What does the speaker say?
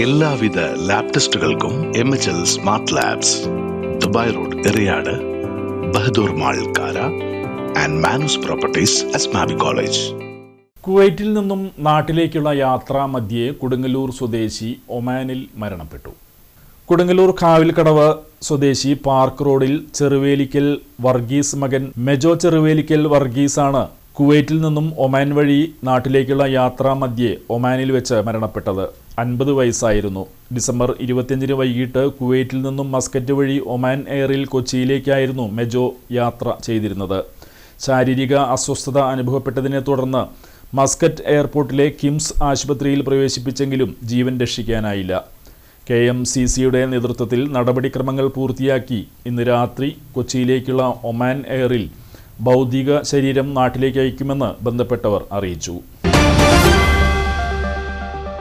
എല്ലാവിധ ലാബ് ടെസ്റ്റുകൾക്കും MHL smart labs, Dubai road, Eriyad, Bahadur mall, Kara and Manoos properties, Asmabi college. കുവൈറ്റിൽ നിന്നും നാട്ടിലേക്കുള്ള യാത്രാ മധ്യേ കൊടുങ്ങല്ലൂർ സ്വദേശി ഒമാനിൽ മരണപ്പെട്ടു. കൊടുങ്ങല്ലൂർ കാവിൽക്കടവ് സ്വദേശി പാർക്ക് റോഡിൽ ചെറുവേലിക്കൽ വർഗീസ് മകൻ മെജോ ചെറുവേലിക്കൽ വർഗീസാണ് കുവൈറ്റിൽ നിന്നും ഒമാൻ വഴി നാട്ടിലേക്കുള്ള യാത്രാ മധ്യേ ഒമാനിൽ വെച്ച് മരണപ്പെട്ടത്. 50 വയസ്സായിരുന്നു. ഡിസംബർ 25 വൈകിട്ട് കുവൈറ്റിൽ നിന്നും മസ്കറ്റ് വഴി ഒമാൻ എയറിൽ കൊച്ചിയിലേക്കായിരുന്നു മെജോ യാത്ര ചെയ്തിരുന്നത്. ശാരീരിക അസ്വസ്ഥത അനുഭവപ്പെട്ടതിനെ തുടർന്ന് മസ്കറ്റ് എയർപോർട്ടിലെ കിംസ് ആശുപത്രിയിൽ പ്രവേശിപ്പിച്ചെങ്കിലും ജീവൻ രക്ഷിക്കാനായില്ല. KMCCയുടെ നേതൃത്വത്തിൽ നടപടിക്രമങ്ങൾ പൂർത്തിയാക്കി ഇന്ന് രാത്രി കൊച്ചിയിലേക്കുള്ള ഒമാൻ എയറിൽ ഭൗതിക ശരീരം നാട്ടിലേക്ക് അയക്കുമെന്ന് ബന്ധപ്പെട്ടവർ അറിയിച്ചു.